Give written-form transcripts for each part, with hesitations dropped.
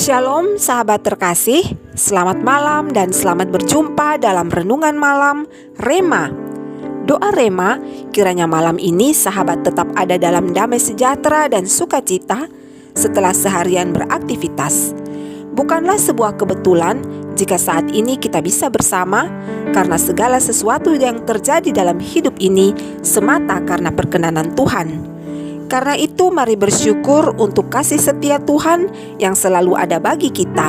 Shalom sahabat terkasih, selamat malam dan selamat berjumpa dalam Renungan Malam Rema. Doa Rema, kiranya malam ini sahabat tetap ada dalam damai sejahtera dan sukacita setelah seharian beraktivitas. Bukanlah sebuah kebetulan jika saat ini kita bisa bersama, karena segala sesuatu yang terjadi dalam hidup ini semata karena perkenanan Tuhan. Karena itu mari bersyukur untuk kasih setia Tuhan yang selalu ada bagi kita.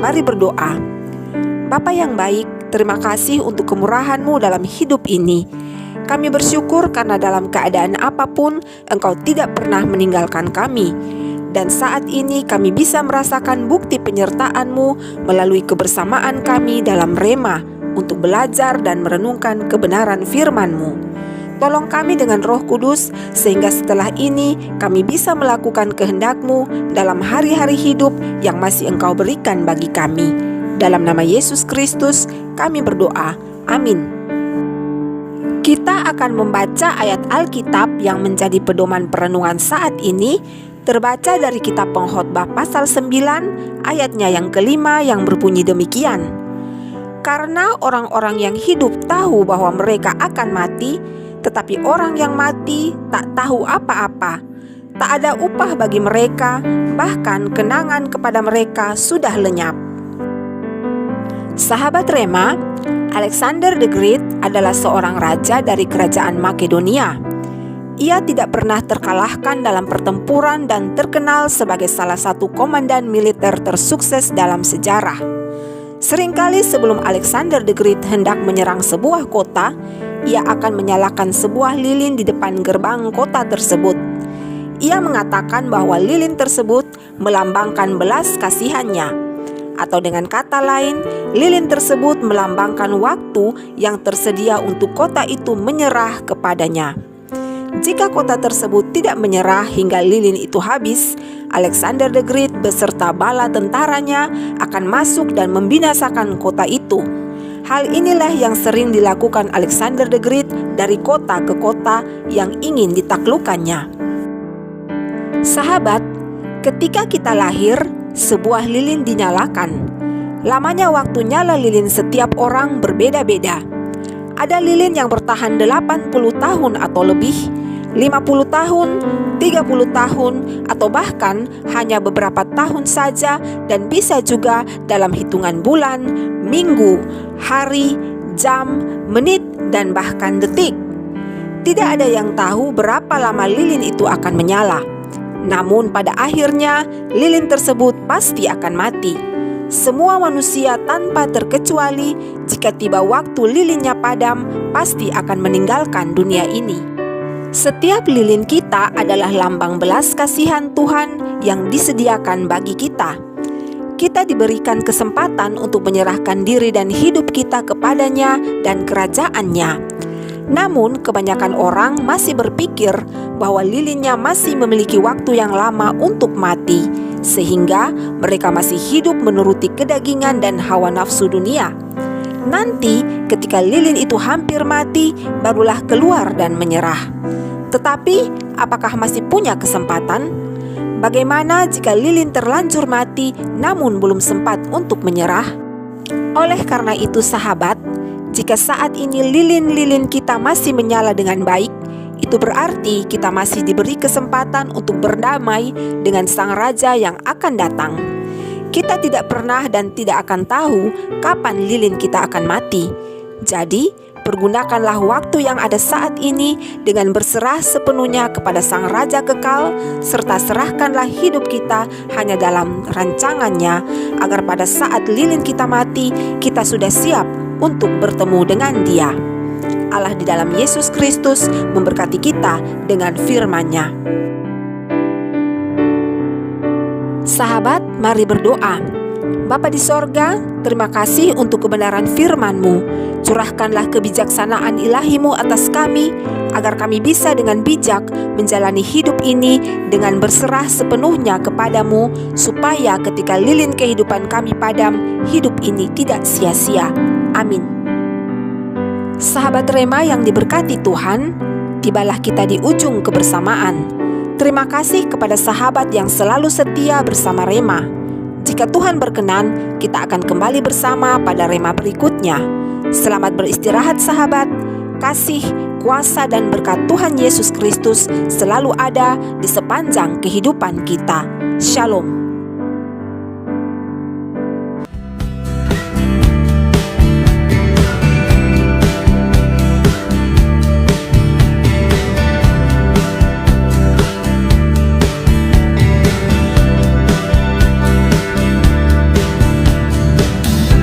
Mari berdoa. Bapa yang baik, terima kasih untuk kemurahan-Mu dalam hidup ini. Kami bersyukur karena dalam keadaan apapun Engkau tidak pernah meninggalkan kami. Dan saat ini kami bisa merasakan bukti penyertaan-Mu melalui kebersamaan kami dalam Rema untuk belajar dan merenungkan kebenaran firman-Mu. Tolong kami dengan Roh Kudus, sehingga setelah ini kami bisa melakukan kehendak-Mu dalam hari-hari hidup yang masih Engkau berikan bagi kami. Dalam nama Yesus Kristus kami berdoa. Amin. Kita akan membaca ayat Alkitab yang menjadi pedoman perenungan saat ini, terbaca dari kitab Pengkhotbah pasal 9 ayatnya yang kelima yang berbunyi demikian. Karena orang-orang yang hidup tahu bahwa mereka akan mati, tetapi orang yang mati tak tahu apa-apa. Tak ada upah bagi mereka, bahkan kenangan kepada mereka sudah lenyap. Sahabat Rema, Alexander the Great adalah seorang raja dari kerajaan Makedonia. Ia tidak pernah terkalahkan dalam pertempuran dan terkenal sebagai salah satu komandan militer tersukses dalam sejarah. Seringkali sebelum Alexander the Great hendak menyerang sebuah kota, ia akan menyalakan sebuah lilin di depan gerbang kota tersebut. Ia mengatakan bahwa lilin tersebut melambangkan belas kasihannya. Atau dengan kata lain, lilin tersebut melambangkan waktu yang tersedia untuk kota itu menyerah kepadanya. Jika kota tersebut tidak menyerah hingga lilin itu habis, Alexander the Great beserta bala tentaranya akan masuk dan membinasakan kota itu. Hal inilah yang sering dilakukan Alexander the Great dari kota ke kota yang ingin ditaklukkannya. Sahabat, ketika kita lahir, sebuah lilin dinyalakan. Lamanya waktu nyala lilin setiap orang berbeda-beda. Ada lilin yang bertahan 80 tahun atau lebih, 50 tahun, 30 tahun, atau bahkan hanya beberapa tahun saja, dan bisa juga dalam hitungan bulan, minggu, hari, jam, menit, dan bahkan detik. Tidak ada yang tahu berapa lama lilin itu akan menyala. Namun pada akhirnya lilin tersebut pasti akan mati. Semua manusia tanpa terkecuali, jika tiba waktu lilinnya padam, pasti akan meninggalkan dunia ini. Setiap lilin kita adalah lambang belas kasihan Tuhan yang disediakan bagi kita. Kita diberikan kesempatan untuk menyerahkan diri dan hidup kita kepadanya dan kerajaannya. Namun kebanyakan orang masih berpikir bahwa lilinnya masih memiliki waktu yang lama untuk mati, sehingga mereka masih hidup menuruti kedagingan dan hawa nafsu dunia. Nanti ketika lilin itu hampir mati, barulah keluar dan menyerah. Tetapi apakah masih punya kesempatan? Bagaimana jika lilin terlanjur mati namun belum sempat untuk menyerah? Oleh karena itu sahabat, jika saat ini lilin-lilin kita masih menyala dengan baik, itu berarti kita masih diberi kesempatan untuk berdamai dengan Sang Raja yang akan datang. Kita tidak pernah dan tidak akan tahu kapan lilin kita akan mati. Jadi, pergunakanlah waktu yang ada saat ini dengan berserah sepenuhnya kepada Sang Raja kekal, serta serahkanlah hidup kita hanya dalam rancangannya, agar pada saat lilin kita mati, kita sudah siap untuk bertemu dengan Dia. Allah di dalam Yesus Kristus memberkati kita dengan firman-Nya. Sahabat, mari berdoa. Bapa di sorga, terima kasih untuk kebenaran firman-Mu. Curahkanlah kebijaksanaan ilahi-Mu atas kami, agar kami bisa dengan bijak menjalani hidup ini dengan berserah sepenuhnya kepada-Mu, supaya ketika lilin kehidupan kami padam, hidup ini tidak sia-sia. Amin. Sahabat Rema yang diberkati Tuhan, tibalah kita di ujung kebersamaan. Terima kasih kepada sahabat yang selalu setia bersama Rema. Jika Tuhan berkenan, kita akan kembali bersama pada rema berikutnya. Selamat beristirahat sahabat. Kasih, kuasa dan berkat Tuhan Yesus Kristus selalu ada di sepanjang kehidupan kita. Shalom.